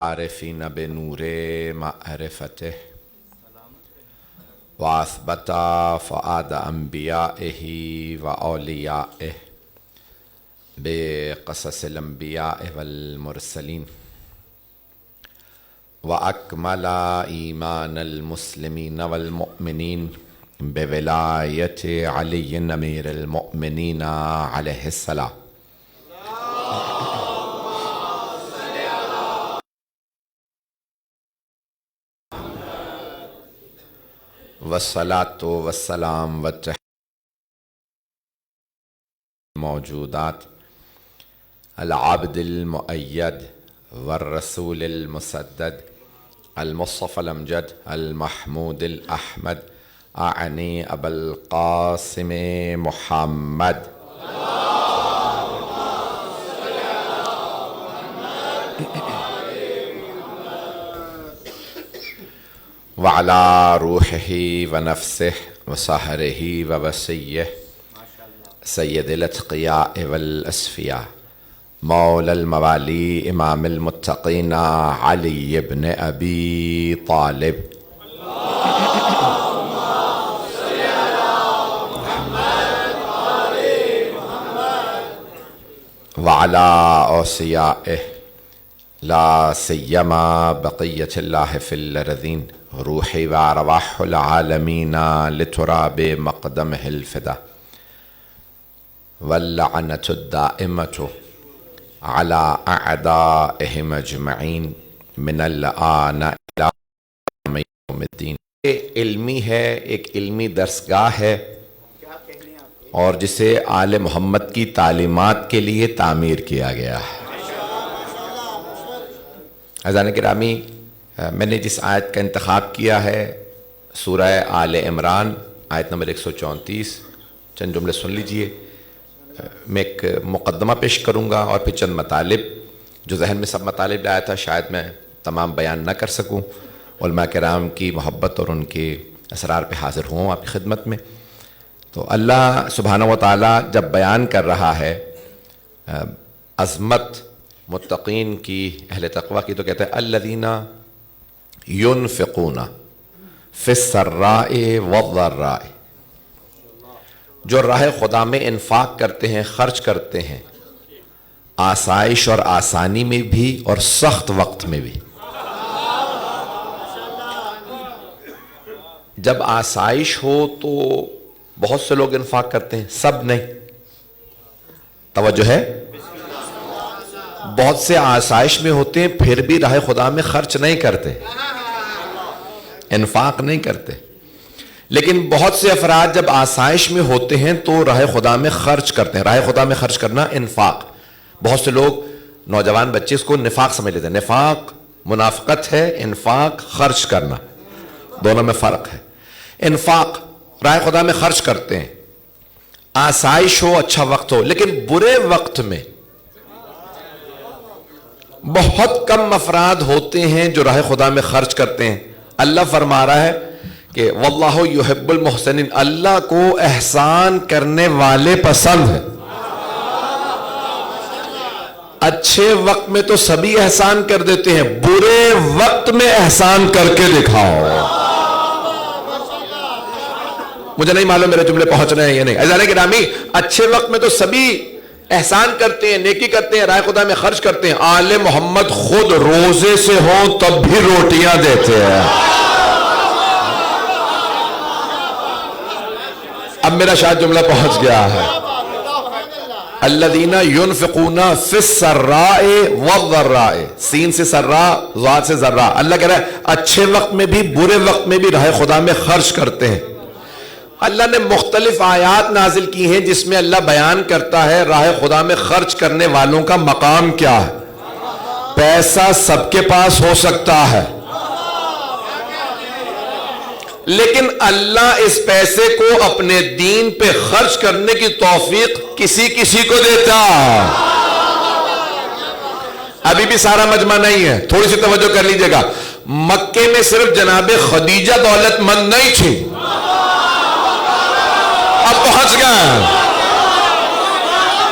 عارفين بنور معرفته وأثبت فؤاد أنبيائه وأوليائه بقصص الأنبياء والمرسلين وأكمل إيمان المسلمين والمؤمنين بولاية علي أمير المؤمنين عليه السلام. والصلاة والسلام والتحية موجودات العبد المؤيد والرسول المسدد المصطفى الأمجد المحمود الأحمد أعني أبا القاسم محمد وعلى روحه ونفسه وصهره ووسيه سيد الأتقياء والأسفياء مولى الموالي إمام المتقين علي بن أبي طالب وعلى أوصيائه لا سيما بقية الله في الأرضين روحي وأرواح العالمين لتراب مقدمه الفدا واللعنة الدائمة على أعدائهم أجمعين من الآن إلى يوم الدين. علمی ہے، ایک علمی درسگاہ ہے اور جسے آل محمد کی تعلیمات کے لیے تعمیر کیا گیا ہے. عزیزان گرامی، میں نے جس آیت کا انتخاب کیا ہے سورہ آل عمران آیت نمبر 134، چند جملے سن لیجئے. میں ایک مقدمہ پیش کروں گا اور پھر چند مطالب جو ذہن میں سب مطالب لایا تھا شاید میں تمام بیان نہ کر سکوں. علماء کرام کی محبت اور ان کے اسرار پہ حاضر ہوں آپ کی خدمت میں. تو اللہ سبحانہ و تعالیٰ جب بیان کر رہا ہے عظمت متقین کی، اہل تقوی کی، تو کہتے ہیں الذین ينفقون فی السراء والضراء، جو راہ خدا میں انفاق کرتے ہیں، خرچ کرتے ہیں، آسائش اور آسانی میں بھی اور سخت وقت میں بھی. جب آسائش ہو تو بہت سے لوگ انفاق کرتے ہیں، سب نہیں. توجہ ہے، بہت سے آسائش میں ہوتے ہیں پھر بھی راہ خدا میں خرچ نہیں کرتے، انفاق نہیں کرتے. لیکن بہت سے افراد جب آسائش میں ہوتے ہیں تو راہ خدا میں خرچ کرتے ہیں. راہ خدا میں خرچ کرنا انفاق. بہت سے لوگ نوجوان بچے اس کو نفاق سمجھ لیتے ہیں. نفاق منافقت ہے، انفاق خرچ کرنا، دونوں میں فرق ہے. انفاق راہ خدا میں خرچ کرتے ہیں، آسائش ہو، اچھا وقت ہو. لیکن برے وقت میں بہت کم افراد ہوتے ہیں جو راہ خدا میں خرچ کرتے ہیں. اللہ فرما رہا ہے کہ واللہ یحب المحسنین، اللہ کو احسان کرنے والے پسند ہے. اچھے وقت میں تو سبھی احسان کر دیتے ہیں، برے وقت میں احسان کر کے دکھاؤ. مجھے نہیں معلوم میرے جملے پہنچ رہے ہیں یا نہیں. عزیزان گرامی، اچھے وقت میں تو سبھی احسان کرتے ہیں، نیکی کرتے ہیں، راہ خدا میں خرچ کرتے ہیں. آل محمد خود روزے سے ہوں تب بھی روٹیاں دیتے ہیں. اب میرا شاید جملہ پہنچ گیا ہے. الذین ينفقون فی السراء والضراء، سین سے سرا، ذات سے ذرا. اللہ کہہ رہا ہے اچھے وقت میں بھی برے وقت میں بھی راہ خدا میں خرچ کرتے ہیں. اللہ نے مختلف آیات نازل کی ہیں جس میں اللہ بیان کرتا ہے راہ خدا میں خرچ کرنے والوں کا مقام کیا ہے. پیسہ سب کے پاس ہو سکتا ہے، لیکن اللہ اس پیسے کو اپنے دین پہ خرچ کرنے کی توفیق کسی کسی کو دیتا. ابھی بھی سارا مجمع نہیں ہے، تھوڑی سی توجہ کر لیجئے گا. مکے میں صرف جناب خدیجہ دولت مند نہیں تھی، اب پہنچ گیا.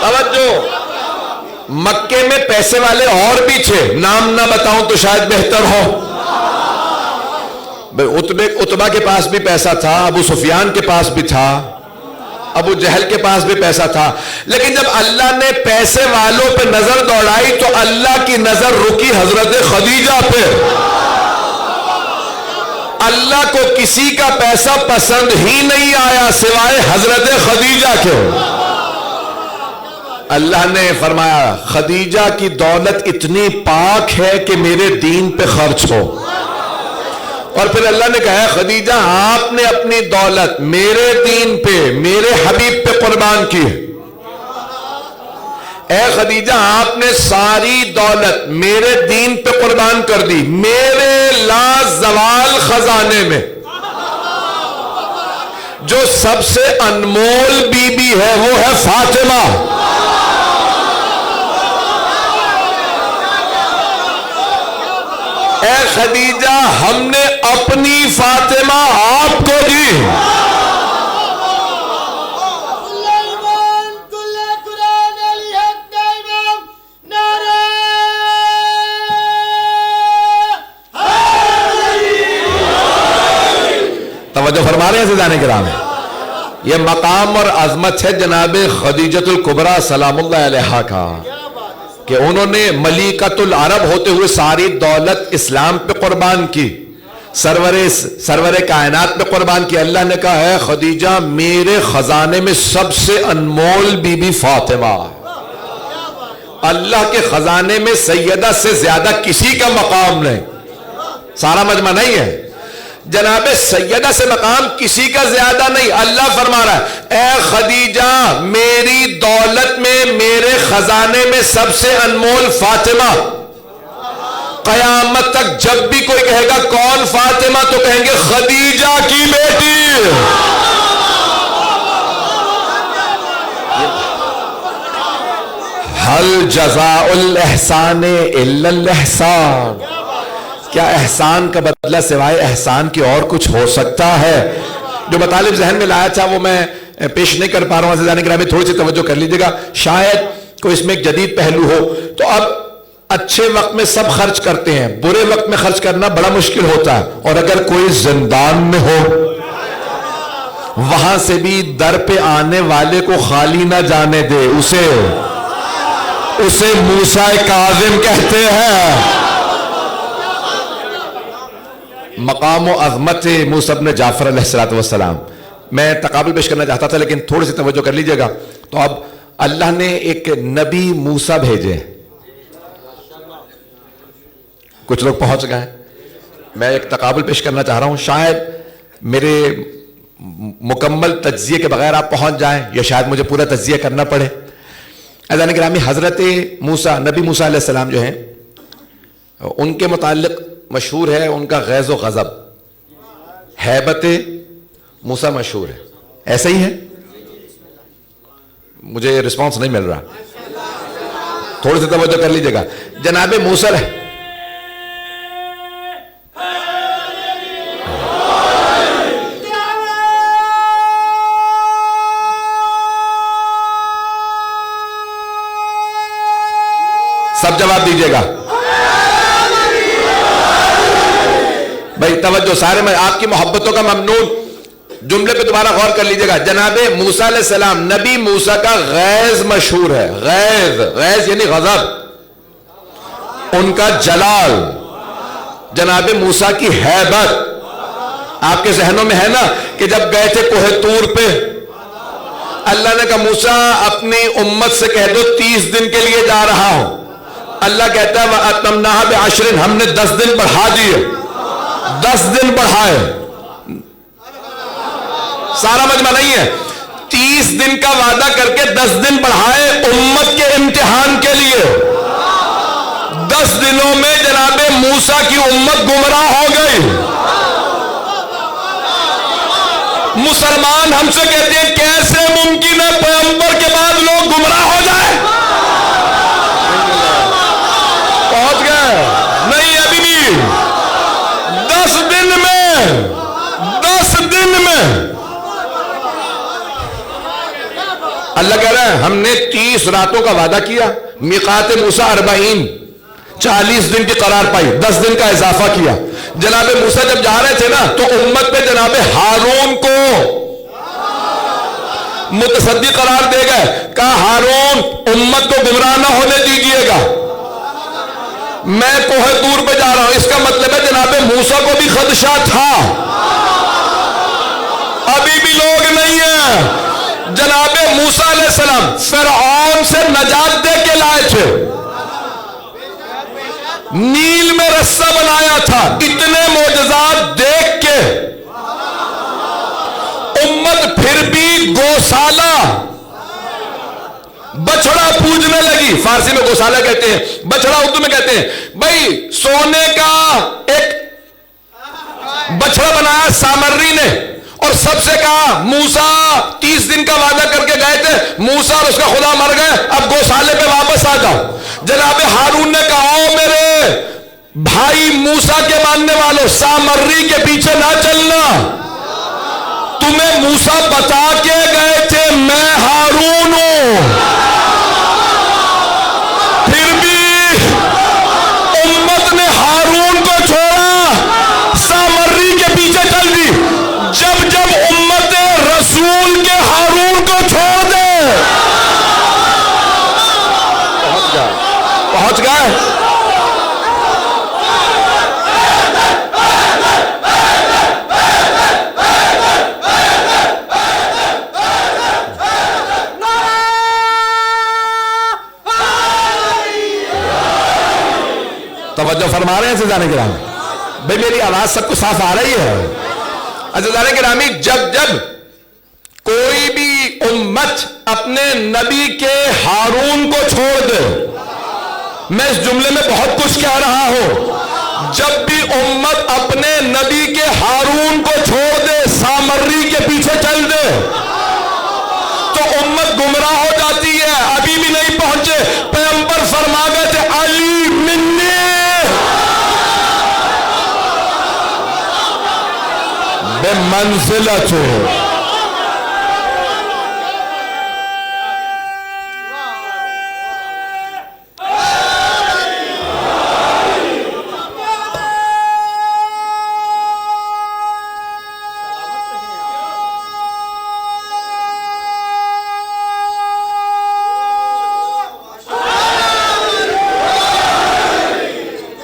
توجہ، مکے میں پیسے والے اور بھی تھے, نام نہ بتاؤں تو شاید بہتر ہو. اتبا کے پاس بھی پیسہ تھا, ابو سفیان کے پاس بھی تھا, ابو جہل کے پاس بھی پیسہ تھا, لیکن جب اللہ نے پیسے والوں پہ نظر دوڑائی تو اللہ کی نظر رکی حضرت خدیجہ پہ. اللہ کو کسی کا پیسہ پسند ہی نہیں آیا سوائے حضرت خدیجہ کے. اللہ نے فرمایا خدیجہ کی دولت اتنی پاک ہے کہ میرے دین پہ خرچ ہو. اور پھر اللہ نے کہا خدیجہ آپ نے اپنی دولت میرے دین پہ, میرے حبیب پہ قربان کی. اے خدیجہ آپ نے ساری دولت میرے دین پہ قربان کر دی. میرے لا زوال خزانے میں جو سب سے انمول بی بی ہے وہ ہے فاطمہ. اے خدیجہ ہم نے اپنی فاطمہ آپ کو دی. توجہ فرما رہے ہیں عزیزان کرام, یہ مقام اور عظمت ہے جناب خدیجۃ الکبریٰ سلام اللہ علیہا کا کہ انہوں نے ملیکۃ العرب ہوتے ہوئے ساری دولت اسلام پہ قربان کی, سرور کائنات پہ قربان کی. اللہ نے کہا ہے خدیجہ میرے خزانے میں سب سے انمول بی بی فاطمہ. اللہ کے خزانے میں سیدہ سے زیادہ کسی کا مقام نہیں. سارا مجمع نہیں ہے, جناب سیدہ سے مقام کسی کا زیادہ نہیں. اللہ فرما رہا ہے اے خدیجہ میری دولت میں میرے خزانے میں سب سے انمول فاطمہ. قیامت تک جب بھی کوئی کہے گا کون فاطمہ تو کہیں گے خدیجہ کی بیٹی. حل جزاء الاحسان الا الاحسان, کیا احسان کا بدلہ سوائے احسان کی اور کچھ ہو سکتا ہے؟ جو مطالب ذہن میں لایا تھا وہ میں پیش نہیں کر پا رہا ہوں. عزیزان گرامی تھوڑی سی توجہ کر لیجیے گا, شاید کوئی اس میں ایک جدید پہلو ہو. تو اب اچھے وقت میں سب خرچ کرتے ہیں, برے وقت میں خرچ کرنا بڑا مشکل ہوتا ہے. اور اگر کوئی زندان میں ہو وہاں سے بھی در پہ آنے والے کو خالی نہ جانے دے, اسے موسیٰ کاظم کہتے ہیں. مقام و عظمت موسیٰ بن جعفر علیہ السلام میں تقابل پیش کرنا چاہتا تھا لیکن تھوڑی سی توجہ کر لیجئے گا. تو اب اللہ نے ایک نبی موسیٰ بھیجے, کچھ لوگ پہنچ گئے, میں ایک تقابل پیش کرنا چاہ رہا ہوں. شاید میرے مکمل تجزیے کے بغیر آپ پہنچ جائیں یا شاید مجھے پورا تجزیہ کرنا پڑے. عزیزان گرامی حضرت موسیٰ, نبی موسیٰ علیہ السلام جو ہیں, ان کے متعلق مشہور ہے ان کا غیظ و غضب, ہیبت موسیٰ مشہور ہے. ایسا ہی ہے؟ مجھے رسپانس نہیں مل رہا, تھوڑی سی توجہ کر لیجئے گا. جناب موسیٰ سب جواب دیجئے گا بھائی, توجہ سارے, میں آپ کی محبتوں کا ممنون. جملے پہ دوبارہ غور کر لیجئے گا. جناب موسیٰ علیہ السلام, نبی موسیٰ کا غیظ مشہور ہے. غیظ یعنی غضب, ان کا جلال, جناب موسیٰ کی ہیبت. آپ کے ذہنوں میں ہے نا کہ جب گئے تھے کوہ طور پہ, اللہ نے کہا موسیٰ اپنی امت سے کہہ دو 30 دن کے لیے جا رہا ہوں. اللہ کہتا ہے وَأَتْمَمْنَاهَا بِعَشْرٍ, ہم نے 10 دن بڑھا دیے, 10 دن بڑھائے. سارا مجمع نہیں ہے, 30 دن کا وعدہ کر کے 10 دن بڑھائے امت کے امتحان کے لیے. 10 دنوں میں جناب موسیٰ کی امت گمراہ ہو گئی. مسلمان ہم سے کہتے ہیں کیسے ممکن ہے پیغمبر کے بعد لوگ گمراہ ہو جائیں؟ پہنچ گئے نہیں ابھی بھی. 10 دن میں اللہ کہہ رہے ہیں ہم نے 30 راتوں کا وعدہ کیا، میقات موسیٰ 40، 40 دن کی قرار پائی، 10 دن کا اضافہ کیا۔ جناب موسیٰ جب جا رہے تھے نا تو امت پہ جناب ہارون کو متصدی قرار دے گئے، کہا ہارون امت کو گمراہ نہ ہونے دیجیے گا، میں کوہ طور پہ جا رہا ہوں۔ اس کا مطلب ہے جناب موسیٰ کو بھی خدشہ تھا، ابھی بھی لوگ نہیں ہیں۔ جناب موسیٰ علیہ السلام فرعون سے نجات دے کے لائے تھے، نیل میں رسہ بنایا تھا، اتنے معجزات دیکھ کے امت پھر بھی گوسالہ بچڑا پوجنے لگی۔ فارسی میں گوسالہ کہتے ہیں، بچڑا اردو میں کہتے ہیں۔ بھائی سونے کا ایک بچڑا بنایا سامری نے، اور سب سے کہا موسیٰ 30 دن کا وعدہ کر کے گئے تھے، موسیٰ اور اس کا خدا مر گئے، اب گوسالے پہ واپس آ جاؤ۔ جناب ہارون نے کہا او میرے بھائی موسیٰ کے ماننے والوں، سامری کے پیچھے نہ چلنا، تمہیں موسیٰ بتا کے گئے تھے میں ہارون ہوں، پھر بھی امت نے ہارون کو چھوڑا، سامری کے پیچھے چل دی۔ جب جب امت رسول کے ہارون کو چھوڑ دے، پہنچ گئے۔ توجہ فرما رہے ہیں عزیزان گرامی؟ بھئی میری آواز سب کو صاف آ رہی ہے؟ عزیزان گرامی، جب جب کوئی بھی امت اپنے نبی کے ہارون کو چھوڑ دے، میں اس جملے میں بہت کچھ کہہ رہا ہوں، جب بھی امت اپنے نبی کے ہارون کو چھوڑ دے، سامری کے پیچھے چل دے، تو امت گمراہ ہو جاتی ہے۔ ابھی بھی نہیں پہنچے، پیغمبر فرما گئے تھے علی منی بے منزلت ہو۔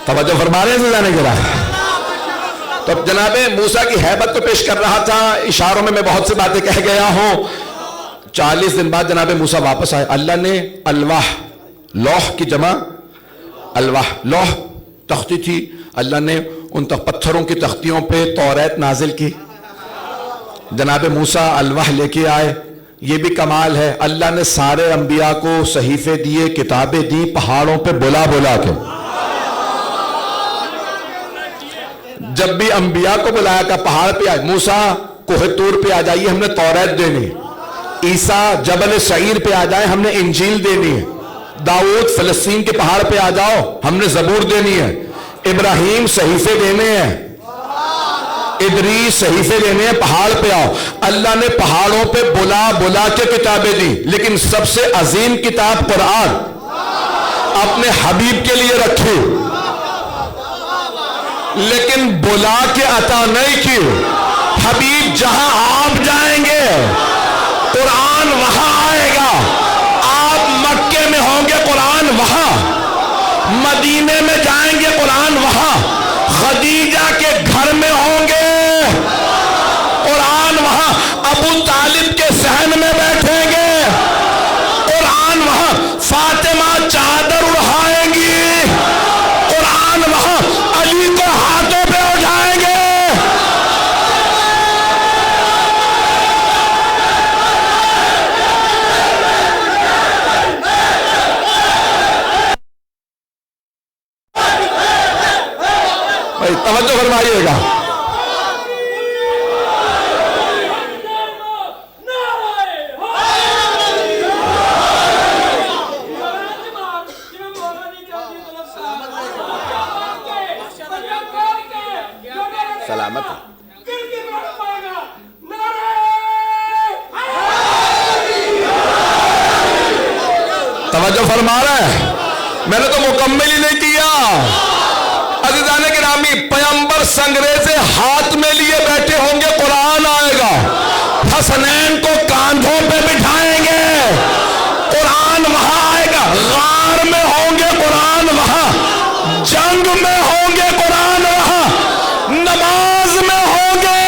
توجہ فرما رہے ہیں سزانے کے رہا۔ تو اب جناب موسیٰ کی حیبت کو پیش کر رہا تھا، اشاروں میں بہت سے باتیں کہہ گیا ہوں۔ 40 دن بعد جناب موسیٰ واپس آئے، اللہ نے الواح، لوح کی جمع الواح، لوح تختی تھی، اللہ نے ان پتھروں کی تختیوں پہ توریت نازل کی۔ جناب موسیٰ الواح لے کے آئے، یہ بھی کمال ہے، اللہ نے سارے انبیاء کو صحیفے دیے، کتابیں دی، پہاڑوں پہ بلا بلا کے۔ جب بھی انبیاء کو بلایا کہ پہاڑ پہ آئے، موسیٰ کوہ طور پہ آ جائیے، ہم نے توریت دینی ہے، عیسیٰ جبل سعیر پہ آ جائے، ہم نے انجیل دینی ہے، داؤد فلسطین کے پہاڑ پہ آ جاؤ، ہم نے زبور دینی ہے، ابراہیم صحیفے دینے ہیں، ادریس صحیفے دینے ہیں، پہاڑ پہ آؤ۔ اللہ نے پہاڑوں پہ بلا بلا کے کتابیں دی، لیکن سب سے عظیم کتاب قرآن اپنے حبیب کے لیے رکھی، لیکن بلا کے عطا نہیں کی۔ حبیب جہاں آپ جائیں گے قرآن وہاں آئے گا، آپ مکے میں ہوں گے قرآن وہاں، مدینے میں جائیں گے قرآن وہاں، خدیجہ کے گھر میں ہوں گے قرآن وہاں، ابو طالب کے صحن میں بیٹھیں گے قرآن وہاں، فاطمہ چادر اڑھائیں گی قرآن وہاں، علی کو ہاتھوں پہ اٹھائیں گے۔ بھائی توجہ فرمائیے گا۔ سلامت توجہ فرما رہے ہیں؟ میں نے تو مکمل ہی نہیں کیا. عزیزان گرامی، پیغمبر سنگریزے ہاتھ میں لیے بیٹھے ہوں گے، قرآن آئے گا، حسنین کو کاندھوں پہ بٹھائیں گے، قرآن وہاں آئے گا. غار میں ہوں گے، قرآن وہاں. جنگ میں ہوں گے، قرآن وہاں. نماز میں ہوں گے.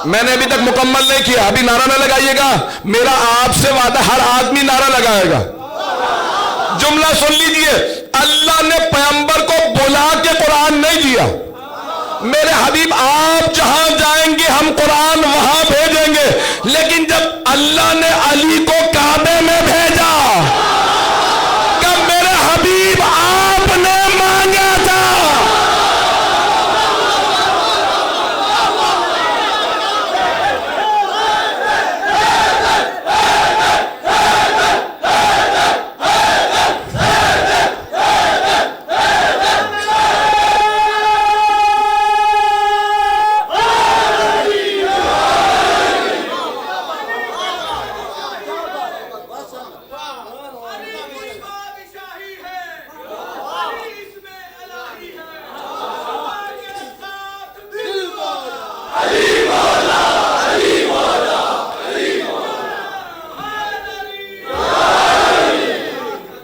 میں نے ابھی تک مکمل نہیں کیا، ابھی نعرہ نہ لگائیے گا. میرا آپ سے وعدہ، ہر آدمی نعرہ لگائے گا. جملہ سن لیجئے، اللہ نے پیغمبر کو بلا کے قرآن نہیں دیا. میرے حبیب آپ جہاں جائیں گے ہم قرآن وہاں بھیجیں گے. لیکن جب اللہ نے علی کو کعبے میں بھیجا، کب میرے حبیب آپ نے مانگا تھا.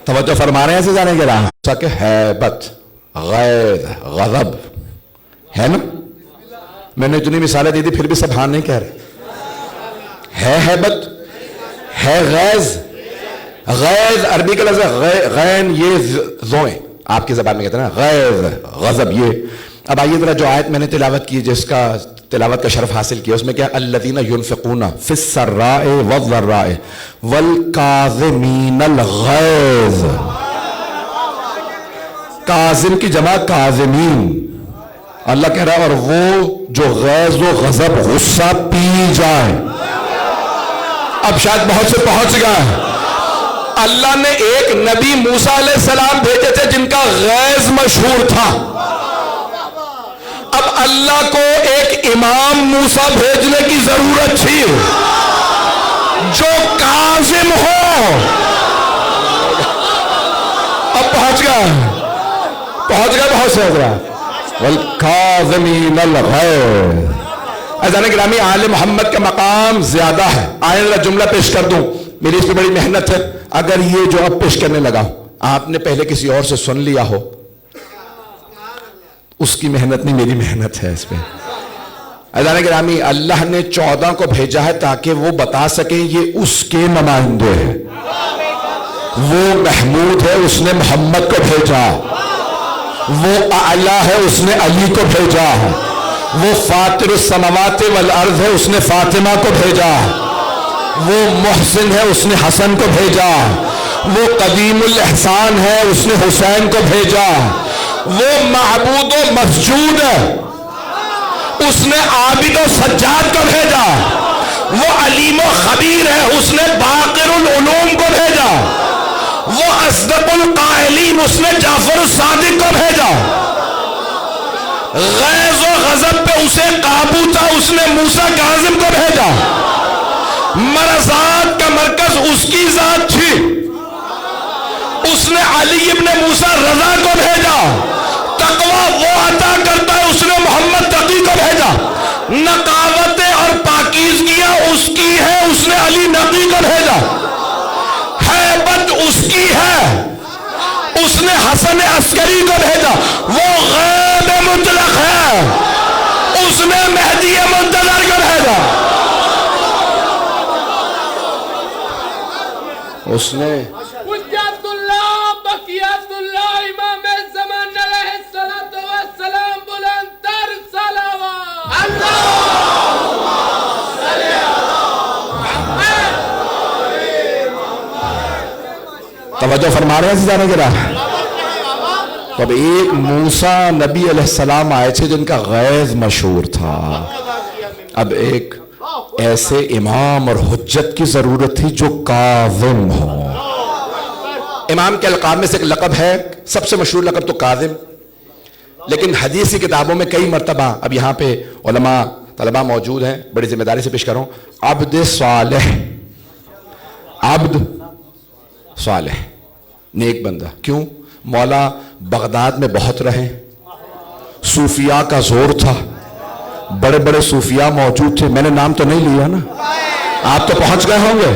توجہ فرما رہے ہیں سے جانے کے راہ کہ ہیبت، غیر، غضب ہے نا. میں نے اتنی مثالیں دی تھی پھر بھی سب ہاں نہیں کہہ رہے. ہے ہیبت، ہے غیظ. غیظ عربی کا لفظ ہے، غین یہ زوئیں آپ کی زبان میں کہتے ہیں نا، غیظ، غضب یہ. اب آئیے ذرا جو آیت میں نے تلاوت کی، جس کا تلاوت کا شرف حاصل کیا، اس میں کیا؟ الذین ينفقون فی السراء والضراء والکاظمین الغیظ. کاظم کی جمع کاظمین. اللہ کہہ رہا ہے اور وہ جو غیظ و غضب غصہ پی جائے. اب شاید بہت سے پہنچ گئے. اللہ نے ایک نبی موسیٰ علیہ السلام بھیجے تھے جن کا غیظ مشہور تھا. اب اللہ کو ایک امام موسیٰ بھیجنے کی ضرورت تھی جو کاظم ہو. اب پہنچ گئے بہت سے حضرات. والکاظمین الغیظ. عزیزان گرامی، آل محمد کا مقام زیادہ ہے. آئیں اللہ جملہ پیش کر دوں، میری اس پہ بڑی محنت ہے. اگر یہ جو اب پیش کرنے لگا آپ نے پہلے کسی اور سے سن لیا ہو، اس کی محنت نہیں، میری محنت ہے اس پہ. عزیزان گرامی، اللہ نے 14 کو بھیجا ہے تاکہ وہ بتا سکیں یہ اس کے نمائندے ہیں. وہ محمود ہے، اس نے محمد کو بھیجا. وہ اعلیٰ ہے، اس نے علی کو بھیجا. وہ فاطر السماوات والارض ہے، اس نے فاطمہ کو بھیجا. وہ محسن ہے، اس نے حسن کو بھیجا. وہ قدیم الاحسان ہے، اس نے حسین کو بھیجا. وہ معبود و مسجود ہے، اس نے عابد و سجاد کو بھیجا. وہ علیم و خبیر ہے، اس نے باقر العلوم کو بھیجا. وہ اصدق القائلین، اس نے جعفر الصادق کو بھیجا. غیظ و غضب پہ اسے قابو تھا، اس نے موسیٰ کاظم کو بھیجا. مرضات کا مرکز اس کی ذات تھی، اس نے علی ابن موسیٰ رضا کو بھیجا. تقویٰ وہ عطا کرتا ہے، اس نے محمد تقی کو بھیجا. نقاوتیں اور پاکیزگیاں اس کی ہے، اس نے علی نقی کو بھیجا. ہیبت اس کی ہے، اس نے حسن عسکری کو بھیجا. وہ غیب مطلق ہے، اس نے مہدی منتظر کو بھیجا. اس نے حجت اللہ بقیت اللہ امام زمان علیہ السلام بلند تر صلوات. اللہم صلی اللہ. توجہ فرما رہے ہیں جانے کے راہ. تو اب ایک موسیٰ نبی علیہ السلام آئے تھے جن کا غیظ مشہور تھا. اب ایک ایسے امام اور حجت کی ضرورت تھی جو کاظم ہو. امام کے القاب میں سے ایک لقب ہے، سب سے مشہور لقب تو کاظم، لیکن حدیث کی کتابوں میں کئی مرتبہ، اب یہاں پہ علماء طلباء موجود ہیں، بڑی ذمہ داری سے پیش کروں، عبد صالح، عبد صالح، نیک بندہ. کیوں؟ مولا بغداد میں بہت رہے، صوفیاء کا زور تھا، بڑے بڑے صوفیاء موجود تھے. میں نے نام تو نہیں لیا نا، آپ تو پہنچ گئے ہوں گے.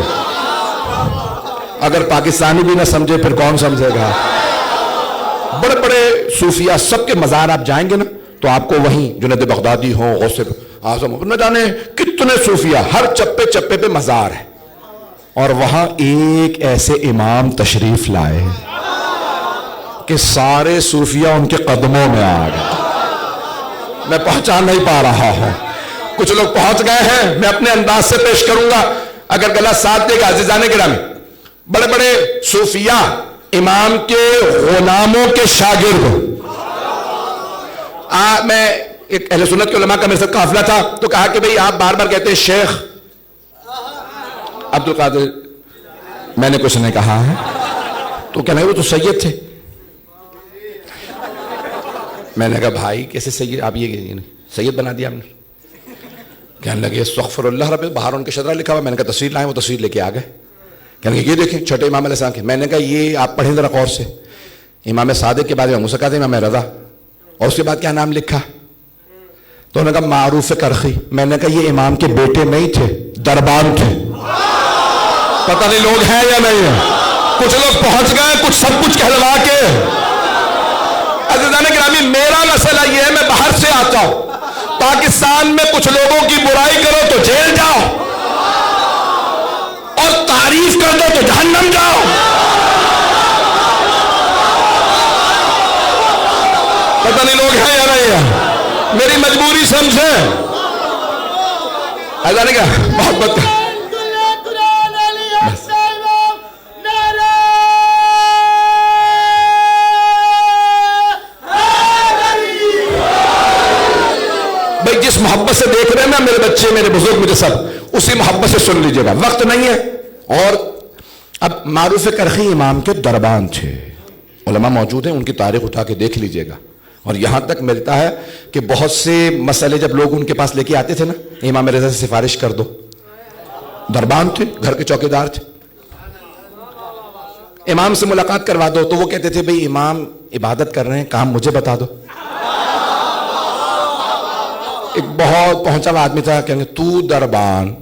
اگر پاکستانی بھی نہ سمجھے پھر کون سمجھے گا؟ بڑے بڑے صوفیاء سب کے مزار آپ جائیں گے نا تو آپ کو وہیں جنید بغدادی ہوں، غوث اعظم ہوں، نہ جانے کتنے صوفیاء، ہر چپے چپے پہ مزار ہے. اور وہاں ایک ایسے امام تشریف لائے کہ سارے صوفیاء ان کے قدموں میں آ گئے. میں پہنچا نہیں پا رہا ہوں، کچھ لوگ پہنچ گئے ہیں، میں اپنے انداز سے پیش کروں گا، اگر گلا ساتھ دے گا. عزیزان گرامی، بڑے بڑے صوفیاء امام کے غلاموں کے شاگرد. میں ایک اہل سنت کے علماء کا میرے ساتھ قافلہ تھا تو کہا کہ بھئی آپ بار بار کہتے ہیں شیخ عبد القادر. میں نے کچھ نہیں کہا ہے. تو کہنا ہے وہ تو سید تھے. میں نے کہا بھائی کیسے سید، آپ یہ سید بنا دیا آپ نے. کہنے لگے استغفر اللہ رب، باہر ان کے شجرہ لکھا ہوا. میں نے کہا تصویر لائیں، وہ تصویر لے کے آ گئے. کہنے لگے یہ دیکھیں چھٹے امام علیہ السلام کے. میں نے کہا یہ آپ پڑھیں ذرا غور سے. امام صادق کے بعد امام موسیٰ تھے، امام رضا، اور اس کے بعد کیا نام لکھا؟ تو انہوں نے کہا معروف کرخی. میں نے کہا یہ امام کے بیٹے نہیں تھے، دربان تھے. پتہ نہیں لوگ ہیں یا نہیں ہیں. کچھ لوگ پہنچ گئے، کچھ سب کچھ کہلوا کے. عزیزان گرامی، میرا مسئلہ یہ ہے، میں باہر سے آتا ہوں، پاکستان میں کچھ لوگوں کی برائی کرو تو جیل جاؤ، اور تعریف کر دو تو جہنم جاؤ. پتہ نہیں لوگ ہیں یا نہیں ہیں. میری مجبوری سمجھیں. ایسا نہیں کیا محبت کا بھائی جس محبت سے دیکھ رہے ہیں نا میرے بچے، میرے بزرگ، مجھے سب اسی محبت سے سن لیجئے گا، وقت نہیں ہے. اور اب معروف کرخی امام کے دربان تھے، علماء موجود ہیں، ان کی تاریخ اٹھا کے دیکھ لیجئے گا. اور یہاں تک ملتا ہے کہ بہت سے مسئلے جب لوگ ان کے پاس لے کے آتے تھے نا، امام رضا سے سفارش کر دو. دربان تھے، گھر کے چوکیدار تھے. امام سے ملاقات کروا دو تو وہ کہتے تھے بھئی امام عبادت کر رہے ہیں، کام مجھے بتا دو. ایک بہت پہنچا ہوا آدمی تھا، کہیں گے تو دربان،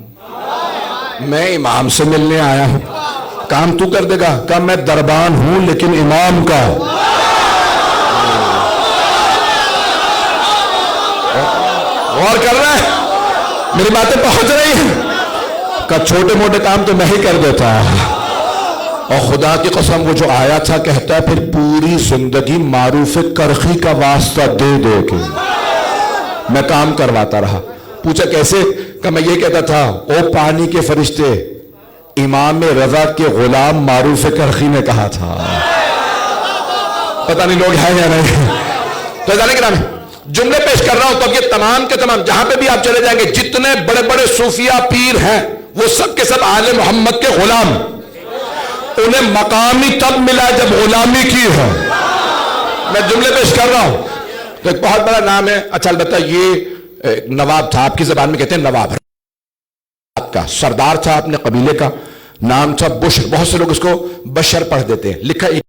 میں امام سے ملنے آیا ہوں، کام تو کر دے گا. کہا میں دربان ہوں لیکن امام کا. غور کر رہے ہیں؟ میری باتیں پہنچ رہی ہیں؟ کہ چھوٹے موٹے کام تو میں ہی کر دیتا. اور خدا کی قسم وہ جو آیا تھا کہتا ہے پھر پوری زندگی معروف کرخی کا واسطہ دے دے کے میں کام کرواتا رہا. پوچھا کیسے؟ کہ میں یہ کہتا تھا او پانی کے فرشتے، امام رضا کے غلام معروف کرخی نے کہا تھا. پتہ نہیں لوگ ہیں یا نہیں. تو جانے کے نام جملے پیش کر رہا ہوں تو اب یہ تمام کے تمام جہاں پہ بھی آپ چلے جائیں گے جتنے بڑے بڑے صوفیاء پیر ہیں وہ سب کے سب آل محمد کے غلام. انہیں مقامی تب ملا جب غلامی کی ہے. میں جملے پیش کر رہا ہوں. تو ایک بہت بڑا نام ہے. اچھا البتہ یہ نواب تھا، آپ کی زبان میں کہتے ہیں نواب کا سردار تھا، اپنے قبیلے کا نام تھا بشر. بہت سے لوگ اس کو بشر پڑھ دیتے ہیں، لکھا ایک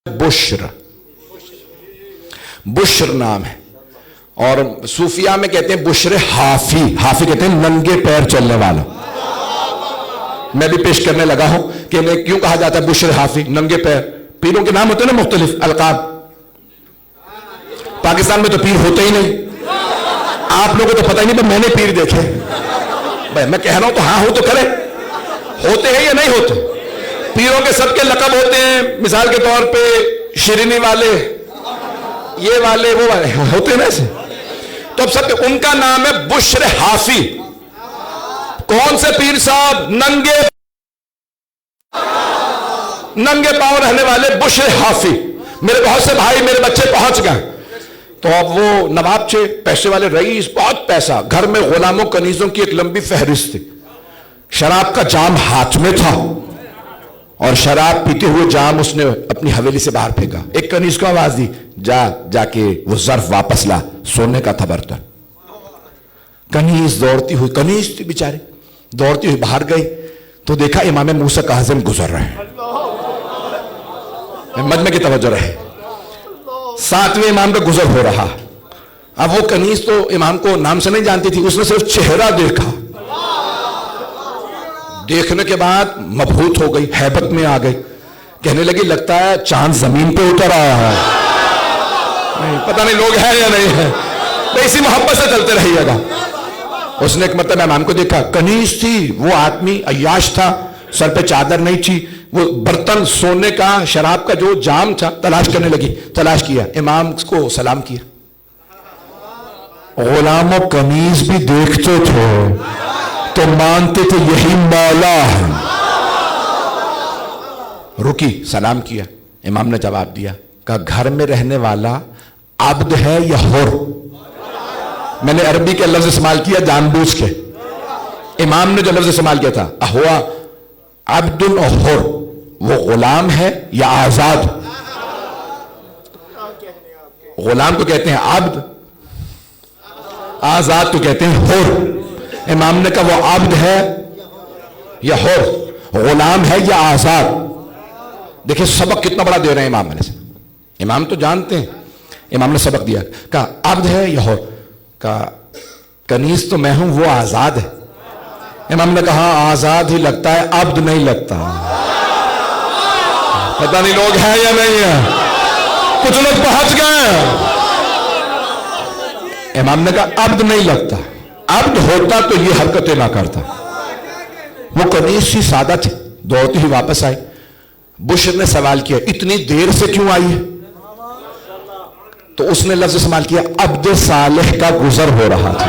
بشر، بشر نام ہے. اور صوفیاء میں کہتے ہیں بشر حافی. حافی کہتے ہیں ننگے پیر چلنے والا. میں بھی پیش کرنے لگا ہوں کہ انہیں کیوں کہا جاتا ہے بشر حافی، ننگے پیر. پیروں کے نام ہوتے ہیں نا مختلف القاب. پاکستان میں تو پیر ہوتے ہی نہیں. آپ لوگوں کو تو پتہ ہی نہیں، پر میں نے پیر دیکھے. بھائی میں کہہ رہا ہوں تو ہاں ہو تو کریں. ہوتے ہیں یا نہیں ہوتے؟ پیروں کے سب کے لقب ہوتے ہیں. مثال کے طور پہ شیرینی والے، یہ والے، وہ والے ہوتے ہیں نا ایسے. تو اب سب ان کا نام ہے بشر حافی. کون سے پیر صاحب؟ ننگے پاؤں رہنے والے بشر حافی. میرے بہت سے بھائی، میرے بچے پہنچ گئے. تو اب وہ نواب تھے، پیسے والے رئیس، بہت پیسہ. گھر میں غلاموں کنیزوں کی ایک لمبی فہرست تھی. شراب کا جام ہاتھ میں تھا اور شراب پیتے ہوئے جام اس نے اپنی حویلی سے باہر پھینکا. ایک کنیز کو آواز دی، جا کے وہ ظرف واپس لا، سونے کا تھا برتن. کنیز دوڑتی ہوئی، کنیز تھی بیچاری، دوڑتی ہوئی باہر گئی تو دیکھا امام موسیٰ کاظم گزر رہے ہیں. مجمع کی توجہ رہے. 7ویں امام کا گزر ہو رہا. اب وہ کنیز تو امام کو نام سے نہیں جانتی تھی, اس نے صرف چہرہ دیکھا. دیکھنے کے بعد مبہوت ہو گئی, ہیبت میں آ گئی, کہنے لگی لگتا ہے چاند زمین پہ اتر آیا ہے. پتہ نہیں لوگ ہیں یا نہیں ہے, اسی محبت سے چلتے رہیے گا. اس نے ایک مرتبہ امام کو دیکھا, کنیز تھی, وہ آدمی عیاش تھا, سر پہ چادر نہیں تھی, وہ برتن سونے کا شراب کا جو جام تھا تلاش کرنے لگی. تلاش کیا, امام کو سلام کیا. غلام و کنیز بھی دیکھتے تھے تو مانتے تھے یہی مولا ہے. رکی, سلام کیا. امام نے جواب دیا, کہا گھر میں رہنے والا عبد ہے یا حر؟ میں نے عربی کے لفظ استعمال کیا جان بوجھ کے. امام نے جو لفظ استعمال کیا تھا اہوا عبد و حر, وہ غلام ہے یا آزاد؟ غلام کو کہتے ہیں عبد, آزاد تو کہتے ہیں حر. امام نے کہا وہ عبد ہے یا حر, غلام ہے یا آزاد؟ دیکھیں سبق کتنا بڑا دے رہے ہیں امام نے. امام تو جانتے ہیں. امام نے سبق دیا, کہا عبد ہے یا حر؟ کہا کنیز تو میں ہوں, وہ آزاد ہے. امام نے کہا آزاد ہی لگتا ہے, عبد نہیں لگتا. پتہ نہیں لوگ ہیں یا نہیں ہیں, کچھ لوگ پہنچ گئے. امام نے کہا عبد نہیں لگتا, عبد ہوتا تو یہ حرکتیں نہ کرتا. وہ کنیز سی سادہ تھی, دوڑتی ہی واپس آئی. بشر نے سوال کیا اتنی دیر سے کیوں آئی ہے؟ تو اس نے لفظ استعمال کیا عبد صالح کا گزر ہو رہا تھا.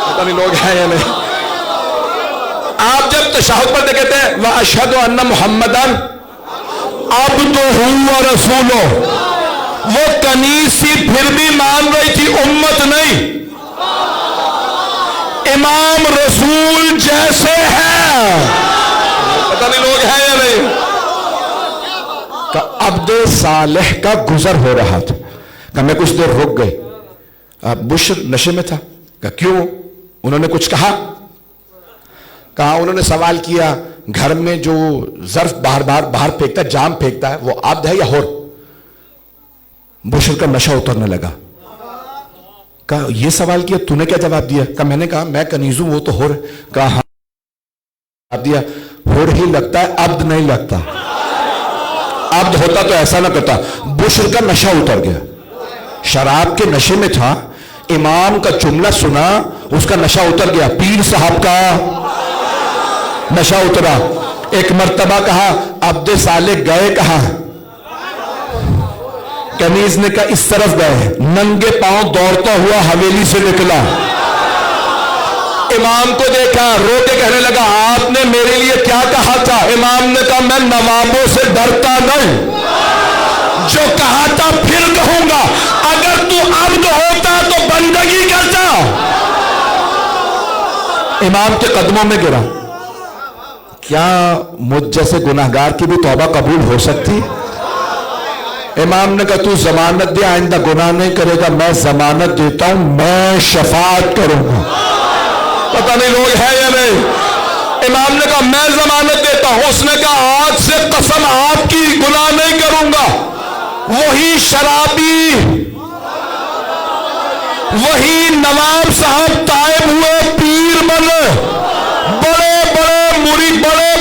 پتہ نہیں لوگ ہیں یا نہیں. آپ جب تشہد پڑھتے کہتے ہیں وَأَشْهَدُ أَنَّ مُحَمَّدًا عَبْدُهُ وَرَسُولُهُ, وہ کنیز سی پھر بھی مان رہی تھی, امت نہیں. امام رسول جیسے ہیں. پتہ نہیں لوگ ہیں یا نہیں. کہ عبد صالح کا گزر ہو رہا تھا. کہ میں کچھ دیر رک گئی. بشر نشے میں تھا. کہ کیوں؟ انہوں نے کچھ کہا؟ کہا انہوں نے سوال کیا گھر میں جو ظرف باہر پھینکتا ہے, جام پھینکتا ہے, وہ عبد ہے یا حر؟ بشر کا نشہ اترنے لگا. کہا یہ سوال کیا, تو نے کیا جواب دیا؟ کہا میں نے کہا میں کنیز ہوں, وہ تو حر. کہا ہاں. جواب دیا حر ہی لگتا ہے, عبد نہیں لگتا. عبد ہوتا تو ایسا نہ کرتا. بشر کا نشہ اتر گیا, شراب کے نشے میں تھا. امام کا جملہ سنا, اس کا نشہ اتر گیا. پیر صاحب کا نشہ اترا. ایک مرتبہ کہا عبد صالح گئے کہاں؟ کنیز نے کہا اس طرف گئے. ننگے پاؤں دوڑتا ہوا حویلی سے نکلا. امام کو دیکھا, رو کے کہنے لگا آپ نے میرے لیے کیا کہا تھا؟ امام نے کہا میں نوابوں سے ڈرتا نہیں, جو کہا تھا پھر کہوں گا. اگر تو عبد ہوتا تو بندگی کرتا. امام کے قدموں میں گرا. کیا مجھ جیسے گناہگار کی بھی توبہ قبول ہو سکتی؟ امام نے کہا تو ضمانت دے, آئندہ گناہ نہیں کرے گا. میں ضمانت دیتا ہوں, میں شفاعت کروں گا. پتہ نہیں لوگ ہیں یا نہیں. امام نے کہا میں ضمانت دیتا ہوں. اس نے کہا آج سے قسم آپ کی گناہ نہیں کروں گا. وہی شرابی, وہی نواب صاحب تائب ہوئے, پیر بنے. بڑے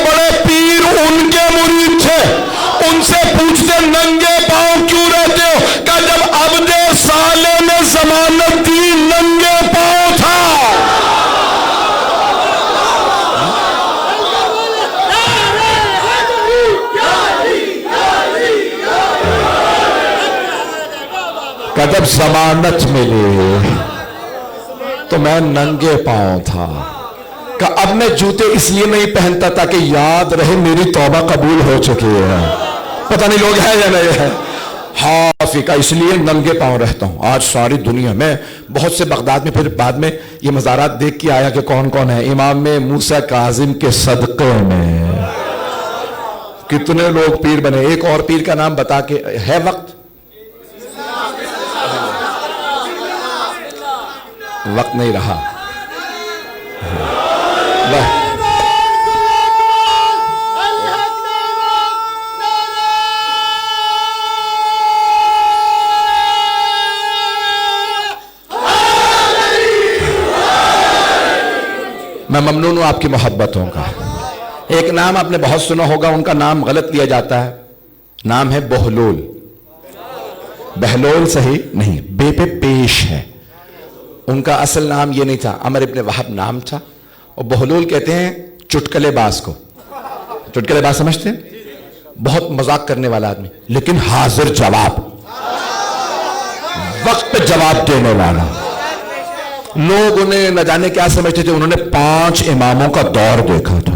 بڑے پیر ان کے مرید تھے. ان سے پوچھتے ننگے پاؤں کیوں رہتے ہو؟ کہ جب عبد صالح نے ضمانت دی ننگے پاؤں تھا. کہ جب ضمانت ملی تو میں ننگے پاؤں تھا. کہ اب میں جوتے اس لیے نہیں پہنتا تاکہ یاد رہے میری توبہ قبول ہو چکی ہے. پتہ نہیں لوگ ہیں یا نہیں ہے. حافظ اس لیے ننگے پاؤں رہتا ہوں. آج ساری دنیا میں بہت سے بغداد میں پھر بعد میں یہ مزارات دیکھ کے آیا کہ کون کون ہے. امام موسیٰ کاظم کے صدقے میں کتنے لوگ پیر بنے. ایک اور پیر کا نام بتا کے ہے وقت نہیں رہا. میں ممنون ہوں آپ کی محبتوں کا. ایک نام آپ نے بہت سنا ہوگا, ان کا نام غلط لیا جاتا ہے, نام ہے بہلول. بہلول صحیح نہیں, بے پہ پیش ہے. ان کا اصل نام یہ نہیں تھا, عمر ابن وہب نام تھا. اور بہلول کہتے ہیں چٹکلے باز کو. چٹکلے باز سمجھتے ہیں؟ بہت مذاق کرنے والا آدمی, لیکن حاضر جواب, وقت پہ جواب دینے والا. لوگ انہیں نہ جانے کیا سمجھتے تھے, انہوں نے 5 اماموں کا دور دیکھا تھا.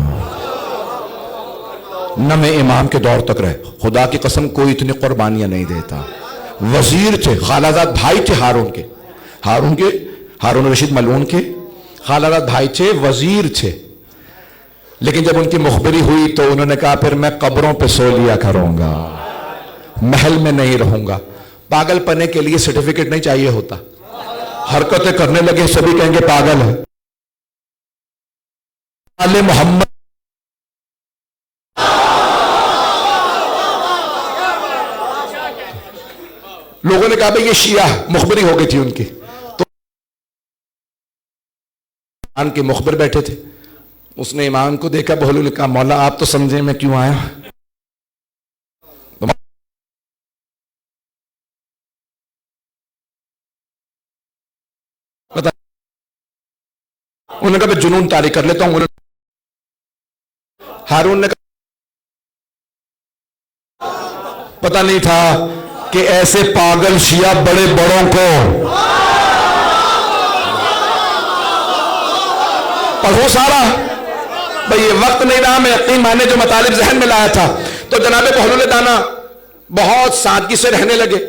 نہ میں امام کے دور تک رہے, خدا کی قسم کوئی اتنی قربانیاں نہیں دیتا. وزیر تھے, خالازاد بھائی تھے ہارون رشید ملعون کے خالازاد بھائی تھے, وزیر تھے. لیکن جب ان کی مخبری ہوئی تو انہوں نے کہا پھر میں قبروں پہ سو لیا کروں گا, محل میں نہیں رہوں گا. پاگل پنے کے لیے سرٹیفکیٹ نہیں چاہیے ہوتا. حرکتیں کرنے لگے سبھی کہیں گے پاگل ہے. آل محمد لوگوں نے کہا بھئی یہ شیعہ, مخبری ہو گئی تھی ان کی. تو امام کے مخبر بیٹھے تھے, اس نے امام کو دیکھا, بہلول نے کہا مولا آپ تو سمجھے میں کیوں آیا. انہوں نے کہا میں جنون طاری کر لیتا ہوں. ہارون نے کہا پتہ نہیں تھا کہ ایسے پاگل شیعہ بڑے بڑوں کو پڑھو سارا. بھئی یہ وقت نہیں رہا, میں یقین مانے جو مطالب ذہن میں لایا تھا. تو جناب بہلول دانا بہت سادگی سے رہنے لگے,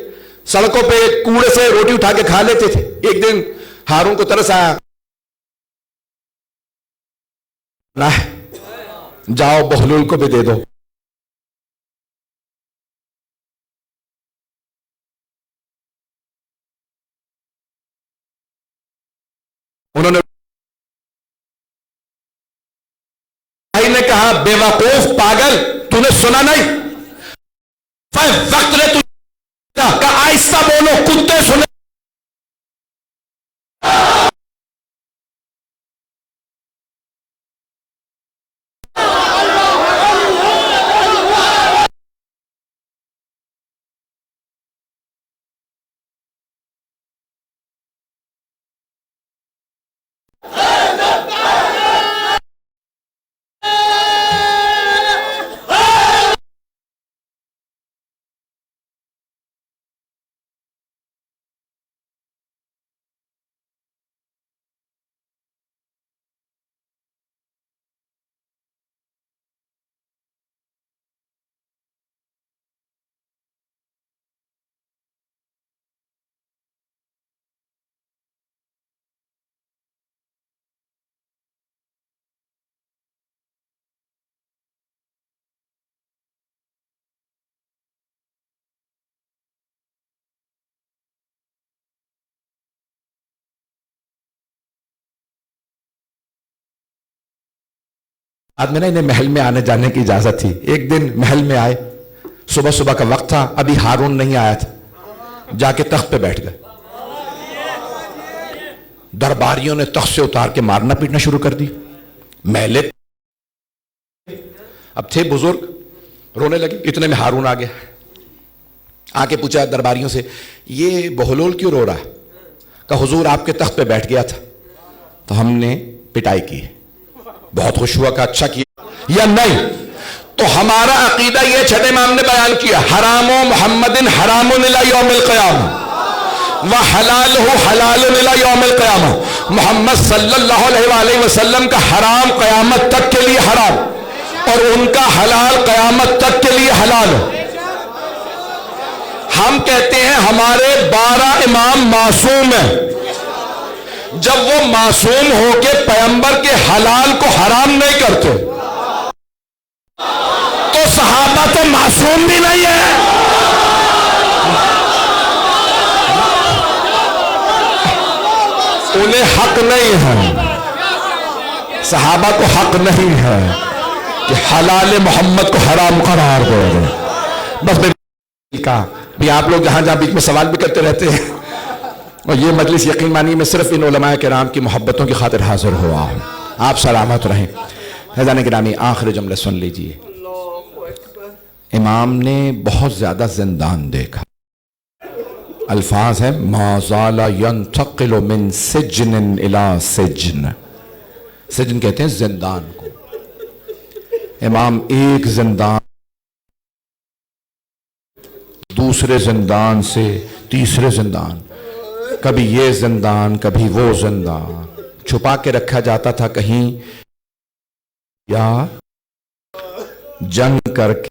سڑکوں پہ کوڑے سے روٹی اٹھا کے کھا لیتے تھے. ایک دن ہارون کو ترس آیا, جاؤ بہلول کو بھی دے دو. انہوں نے بھائی نے کہا بے وقوف پاگل, تو نے سنا نہیں, وقت لے, تو آہستہ بولو, کتے سنے. آدمی نا انہیں محل میں آنے جانے کی اجازت تھی. ایک دن محل میں آئے, صبح کا وقت تھا, ابھی ہارون نہیں آیا تھا. جا کے تخت پہ بیٹھ گئے. درباریوں نے تخت سے اتار کے مارنا پیٹنا شروع کر دی. محلے اب تھے بزرگ, رونے لگے. اتنے میں ہارون آ گیا, آ کے پوچھا درباریوں سے یہ بہلول کیوں رو رہا ہے. کہ حضور آپ کے تخت پہ بیٹھ گیا تھا تو ہم نے پٹائی کی. بہت خوش ہوا کہ اچھا کیا یا نہیں. تو ہمارا عقیدہ یہ چھٹے امام نے بیان کیا, حرام محمد حرام الی یوم القیامہ وحلالہ حلال الی یوم القیامہ. محمد صلی اللہ علیہ وآلہ وسلم کا حرام قیامت تک کے لیے حرام, اور ان کا حلال قیامت تک کے لیے حلال. ہم کہتے ہیں ہمارے 12 امام معصوم ہیں. جب وہ معصوم ہو کے پیغمبر کے حلال کو حرام نہیں کرتے تو صحابہ تو معصوم بھی نہیں ہے. انہیں حق نہیں ہے. صحابہ کو حق نہیں ہے کہ حلال محمد کو حرام قرار دے دیں. بس کہا بھی آپ لوگ جہاں جہاں بیچ میں سوال بھی کرتے رہتے ہیں، اور یہ مجلس یقین مانی میں صرف ان علماء کرام کی محبتوں کی خاطر حاضر ہوا ہوں. آپ سلامت رہیں. حضران گرامی آخر جملے سن لیجئے. امام نے بہت زیادہ زندان دیکھا. الفاظ ہے ما زال ينتقل من سجن الى سجن. سجن کہتے ہیں زندان کو. امام ایک زندان دوسرے زندان سے تیسرے زندان، کبھی یہ زندان کبھی وہ زندان، چھپا کے رکھا جاتا تھا کہیں یا جنگ کر کے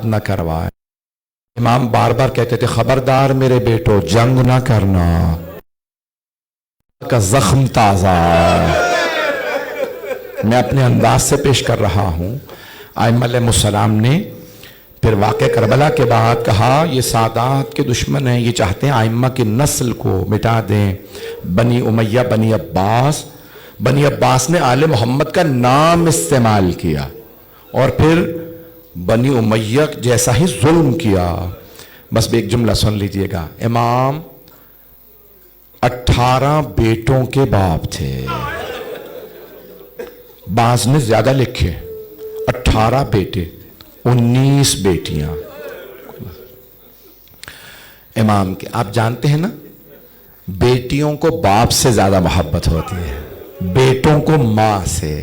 نہ کروائے. امام بار بار کہتے تھے خبردار میرے بیٹو جنگ نہ کرنا کا زخم تازہ. میں اپنے انداز سے پیش کر رہا ہوں. ائمہ علیہ السلام نے پھر واقع کربلا کے بعد کہا یہ سادات کے دشمن ہیں، یہ چاہتے ہیں ائمہ کی نسل کو مٹا دیں. بنی امیہ بنی عباس نے آل محمد کا نام استعمال کیا اور پھر بنی امیہ جیسا ہی ظلم کیا. بس ایک جملہ سن لیجئے گا. امام 18 بیٹوں کے باپ تھے. بعض نے زیادہ لکھے 18 بیٹے 19 بیٹیاں امام کے. آپ جانتے ہیں نا بیٹیوں کو باپ سے زیادہ محبت ہوتی ہے، بیٹوں کو ماں سے.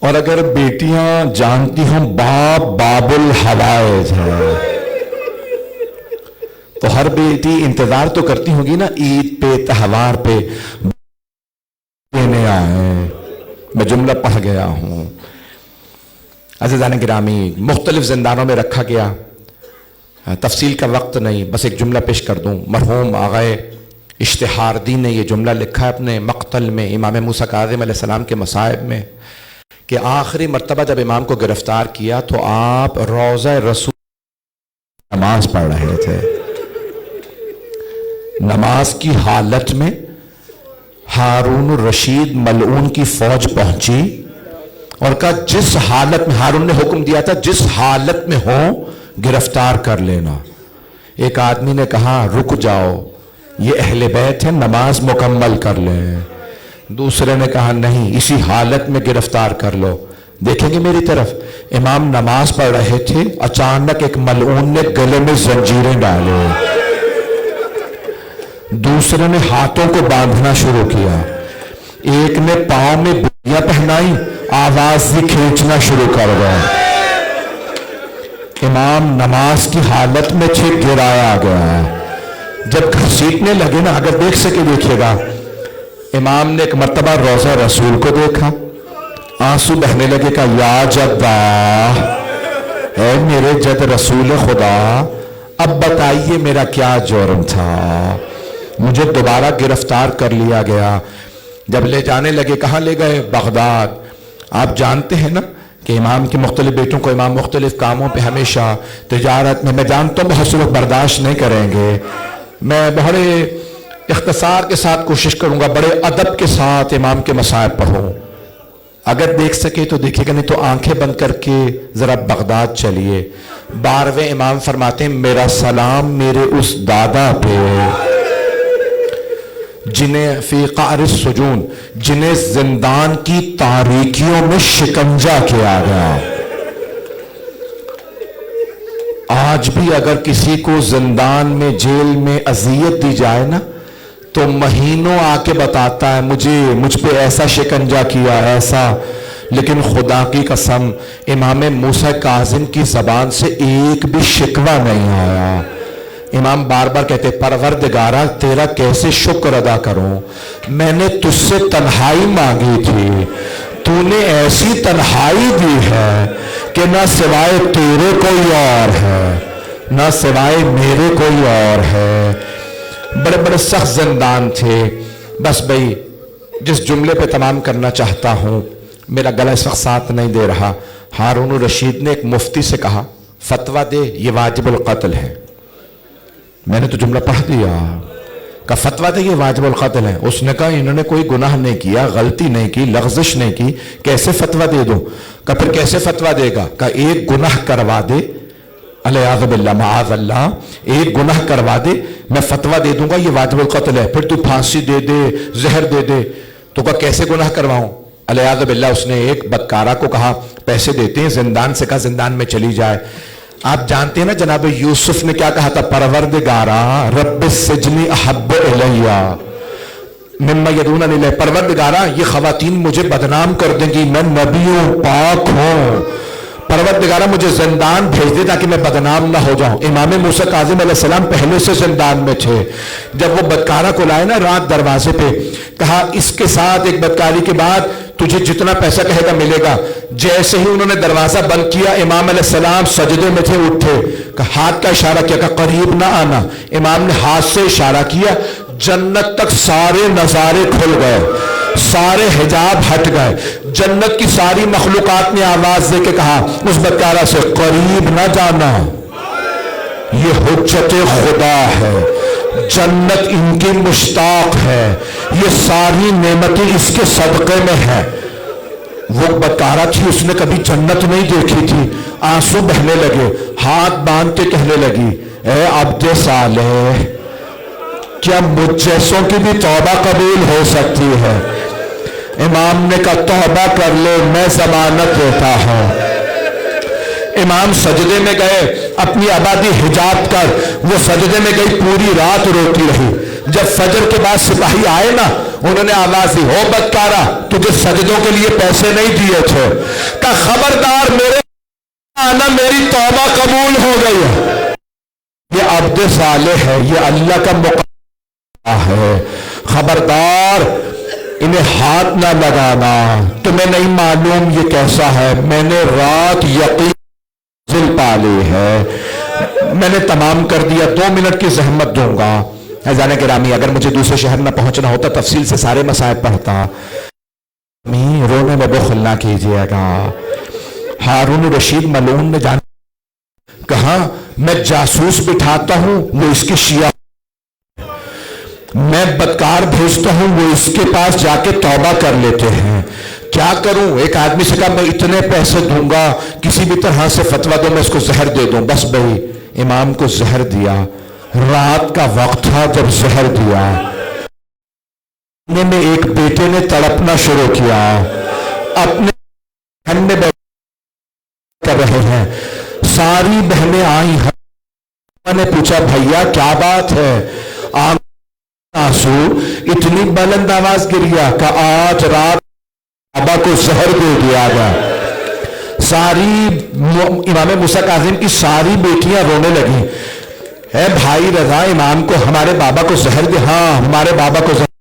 اور اگر بیٹیاں جانتی ہوں باپ باب الحوائج ہے تو ہر بیٹی انتظار تو کرتی ہوگی نا عید پہ تہوار پہ لینے آئے. میں جملہ پڑھ گیا ہوں. عزیزان گرامی مختلف زندانوں میں رکھا گیا. تفصیل کا وقت نہیں، بس ایک جملہ پیش کر دوں. مرحوم آغائے اشتہاردین نے یہ جملہ لکھا ہے اپنے مقتل میں امام موسیٰ کاظم علیہ السلام کے مصائب میں کہ آخری مرتبہ جب امام کو گرفتار کیا تو آپ روضہ رسول نماز پڑھ رہے تھے. نماز کی حالت میں ہارون الرشید ملعون کی فوج پہنچی اور کہا جس حالت میں، ہارون نے حکم دیا تھا جس حالت میں ہو گرفتار کر لینا. ایک آدمی نے کہا رک جاؤ یہ اہل بیت ہے نماز مکمل کر لیں. دوسرے نے کہا نہیں اسی حالت میں گرفتار کر لو. دیکھیں گے میری طرف. امام نماز پڑھ رہے تھے، اچانک ایک ملعون نے گلے میں زنجیریں ڈالے، دوسرے نے ہاتھوں کو باندھنا شروع کیا، ایک نے پاؤں میں بڑیاں پہنائی، آواز سے کھینچنا شروع کر گئے. امام نماز کی حالت میں تھے، گرایا گیا. جب گھسیٹنے لگے نا، اگر دیکھ سکے دیکھیے گا، امام نے ایک مرتبہ روضہ رسول کو دیکھا، آنسو بہنے لگے، کہا یا جدہ، اے میرے جد رسول خدا، اب بتائیے میرا کیا جرم تھا، مجھے دوبارہ گرفتار کر لیا گیا. جب لے جانے لگے، کہاں لے گئے؟ بغداد. آپ جانتے ہیں نا کہ امام کے مختلف بیٹوں کو امام مختلف کاموں پہ ہمیشہ تجارت میں، میں جانتا ہوں بہت سے لوگ برداشت نہیں کریں گے، میں بڑے اختصار کے ساتھ کوشش کروں گا، بڑے ادب کے ساتھ امام کے مصائب پڑھوں. اگر دیکھ سکے تو دیکھیے گا، نہیں تو آنکھیں بند کر کے ذرا بغداد چلیے. 12ویں امام فرماتے ہیں میرا سلام میرے اس دادا پہ جنہیں فی قعر السجون، جنہیں زندان کی تاریکیوں میں شکنجہ کیا گیا. آج بھی اگر کسی کو زندان میں جیل میں اذیت دی جائے نا تو مہینوں آ کے بتاتا ہے مجھ پہ ایسا شکنجہ کیا ایسا. لیکن خدا کی قسم امام موسیٰ کاظم کی زبان سے ایک بھی شکوہ نہیں آیا. امام بار بار کہتے پروردگارہ تیرا کیسے شکر ادا کروں، میں نے تجھ سے تنہائی مانگی تھی، تو نے ایسی تنہائی دی ہے کہ نہ سوائے تیرے کوئی اور ہے نہ سوائے میرے کوئی اور ہے. بڑے بڑے سخت زندان تھے. بس بھئی جس جملے پہ تمام کرنا چاہتا ہوں، میرا گلا اس وقت ساتھ نہیں دے رہا. ہارون الرشید نے ایک مفتی سے کہا فتویٰ دے یہ واجب القتل ہے. میں نے تو جملہ پڑھ دیا. کا فتویٰ دے یہ واجب القتل ہے. اس نے کہا انہوں نے کوئی گناہ نہیں کیا، غلطی نہیں کی، لغزش نہیں کی، کیسے فتویٰ دے دو؟ کہ پھر کیسے فتویٰ دے گا؟ کہ ایک گناہ کروا دے، علیہ باللہ معاذ اللہ، ایک گناہ کروا دے، میں فتویٰ دے دوں گا یہ واجب القتل ہے، پھر تو پھانسی دے دے، زہر دے دے. تو کہا کیسے گناہ کرواؤں؟ علیہ باللہ اس نے ایک بدکارہ کو کہا پیسے دیتے ہیں، زندان سے کہا زندان میں چلی جائے. آپ جانتے ہیں نا جناب یوسف نے کیا کہا تھا؟ پروردگارا رب السجن احب الیہ مما یدعوننی الیہ. پروردگارا یہ خواتین مجھے بدنام کر دیں گی، میں نبیوں پاک ہوں، پروردگارا مجھے زندان بھیج دے تاکہ میں بدنام نہ ہو جاؤں. امام موسیٰ کاظم علیہ السلام پہلے سے زندان میں تھے. جب وہ بدکارہ کو لائے نا رات دروازے پہ، کہا اس کے ساتھ ایک بدکاری کے بعد تجھے جتنا پیسہ کہے گا ملے گا. جیسے ہی انہوں نے دروازہ بند کیا، امام علیہ السلام سجدے میں تھے، اٹھے، کہ ہاتھ کا اشارہ کیا، کہ قریب نہ آنا. امام نے ہاتھ سے اشارہ کیا، جنت تک سارے نظارے کھل گئے، سارے حجاب ہٹ گئے. جنت کی ساری مخلوقات نے آواز دے کے کہا اس بدکارہ سے قریب نہ جانا، یہ حجت خدا ہے، جنت ان کی مشتاق ہے، یہ ساری نعمتیں اس کے صدقے میں ہے. وہ بدکارہ تھی، اس نے کبھی جنت نہیں دیکھی تھی. آنسو بہنے لگے، ہاتھ باندھ کے کہنے لگی اے عبد صالح، کیا مجھ جیسوں کی بھی توبہ قبول ہو سکتی ہے؟ امام نے کہا توبہ کر لے، میں ضمانت دیتا ہوں. امام سجدے میں گئے، اپنی آبادی حجاب کر وہ سجدے میں گئی، پوری رات روتی رہی. جب فجر کے بعد سپاہی آئے نا، انہوں نے آواز دی، ہو بدکارہ تجھے سجدوں کے لیے پیسے نہیں دیے تھے؟ کہ خبردار، میرے آنا میری توبہ قبول ہو گئی ہے. یہ عبد صالح ہے، یہ اللہ کا مقام ہے، خبردار انہیں ہاتھ نہ لگانا. تمہیں نہیں معلوم یہ کیسا ہے، میں نے رات یقین پالی ہے. میں نے تمام کر دیا، 2 منٹ کی زحمت دوں گا. اذان گرامی، اگر مجھے دوسرے شہر نہ پہنچنا ہوتا تفصیل سے سارے مسائل پڑھتا. رونے میں بخل نہ کیجیے گا. ہارون رشید ملعون نے کہا میں جاسوس بٹھاتا ہوں، وہ اس کی شیعہ، میں بدکار بھیجتا ہوں، وہ اس کے پاس جا کے توبہ کر لیتے ہیں. کیا کروں؟ ایک آدمی سے کہا میں اتنے پیسے دوں گا، کسی بھی طرح سے فتویٰ دو، میں اس کو زہر دے دوں. بس بھائی امام کو زہر دیا. رات کا وقت تھا جب زہر دیا، میں ایک بیٹے نے تڑپنا شروع کیا، اپنے گھر میں کر رہے ہیں. ساری بہنیں آئی ہیں، میں نے پوچھا بھیا کیا بات ہے؟ آنسو اتنی بلند آواز گریا کہ آج رات بابا کو زہر دے دیا گیا. ساری امام موسیٰ کاظم کی ساری بیٹیاں رونے لگی. اے بھائی رضا، امام کو ہمارے بابا کو زہر دیا. ہاں ہمارے بابا کو زہر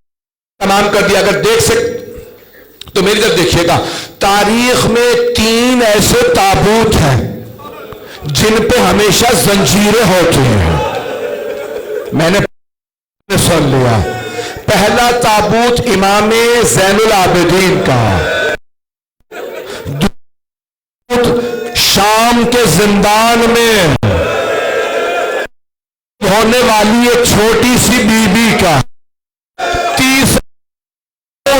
تمام کر دیا. اگر دیکھ سکتے تو میری طرف دیکھیے گا، تاریخ میں 3 ایسے تابوت ہیں جن پہ ہمیشہ زنجیریں ہوتی ہیں. میں نے سن لیا. پہلا تابوت امام زین العابدین کا، شام کے زندان میں ہونے والی ایک چھوٹی سی بی بی کا، تیسرا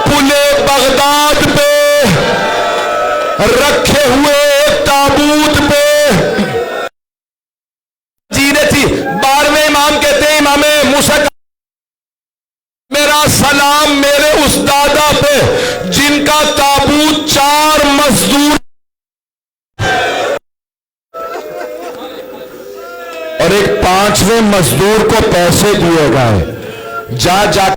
پلے بغداد پہ رکھے ہوئے ایک تابوت پہ جینے تھی. 12ویں امام کہتے ہیں امام موسیٰ میرا سلام میرے اس دادا پہ جن کا تابوت 4 مزدور اور ایک 5ویں مزدور کو پیسے دیے گئے. جا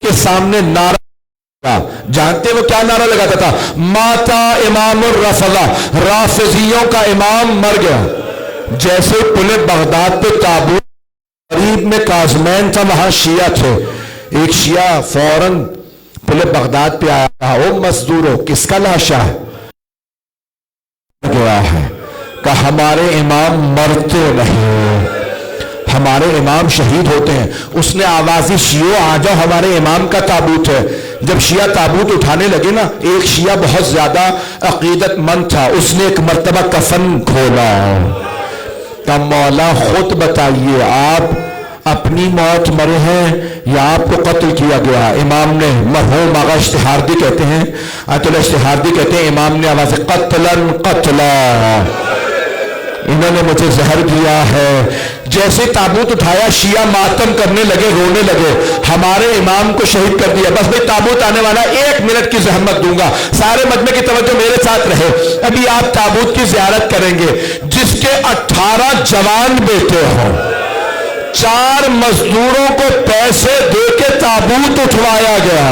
کے سامنے نعرہ، جانتے وہ کیا نعرہ لگاتا تھا؟ ماتا امام الرافضہ، رافضیوں کا امام مر گیا. جیسے پلے بغداد پہ تابوت قریب میں کاظمین تھا، وہاں شیعہ تھے. ایک شیعہ فوراً پلے بغداد پہ آیا، کہا او مزدوروں کس کا لاشا ہے؟ گیا ہے کہ ہمارے امام مرتے نہیں، ہمارے امام شہید ہوتے ہیں. اس نے آواز دی شیعوں آ جاؤ، ہمارے امام کا تابوت ہے. جب شیعہ تابوت اٹھانے لگے نا، ایک شیعہ بہت زیادہ عقیدت مند تھا، اس نے ایک مرتبہ کفن کھولا. کہ مولا خود بتائیے، اپنی موت مرے ہیں یا آپ کو قتل کیا گیا؟ امام نے، مرحوم آغا اشتہاردی کہتے ہیں، آیت اللہ اشتہاردی کہتے ہیں، امام نے آواز قتلاً قتلا، انہوں نے مجھے زہر دیا ہے۔ جیسے تابوت اٹھایا شیعہ ماتم کرنے لگے، رونے لگے، ہمارے امام کو شہید کر دیا۔ بس بھئی تابوت آنے والا، 1 منٹ کی زحمت دوں گا، سارے مجمع کی توجہ میرے ساتھ رہے۔ ابھی آپ تابوت کی زیارت کریں گے، جس کے 18 جوان بیٹے ہوں، 4 مزدوروں کو پیسے دے کے تابوت اٹھوایا گیا۔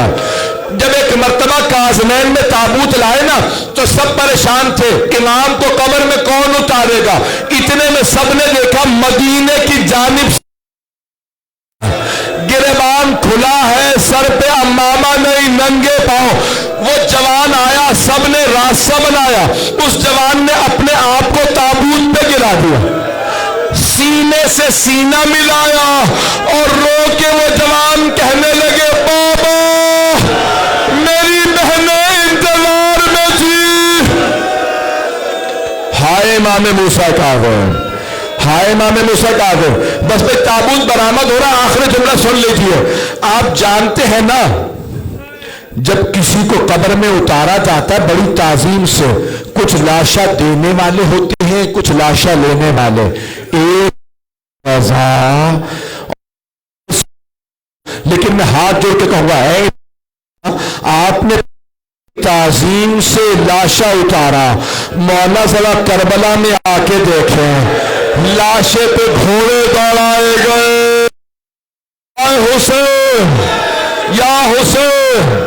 جب ایک مرتبہ کاظمین میں تابوت لائے نا تو سب پریشان تھے، امام کو قبر میں کون اتارے گا؟ اتنے میں سب نے دیکھا مدینے کی جانب گریبان کھلا ہے، سر پہ امامہ نہیں، ننگے پاؤں۔ وہ جوان آیا، سب نے راستہ بنایا، اس جوان نے اپنے آپ کو تابوت پہ گرا دیا، سینے سے سینہ ملایا اور رو کے وہ جوان کہنے لگے بابا میری بہنیں انتظار میں تھی۔ ہائے امام موسیٰ کاظم، ہائے امام موسیٰ کاظم۔ بس بھئی تابوت برآمد ہو رہا، آخری جملہ سن لیجئے۔ آپ جانتے ہیں نا جب کسی کو قبر میں اتارا جاتا ہے بڑی تعظیم سے، کچھ لاشا دینے والے ہوتے ہیں، کچھ لاشا لینے والے۔ ایک لیکن میں ہاتھ جوڑ کے کہوں گا اے آپ نے تعظیم سے لاشا اتارا، مولا ذرا کربلا میں آ کے دیکھیں، لاشے پہ گھوڑے دوڑائے گئے، یا حسین یا حسین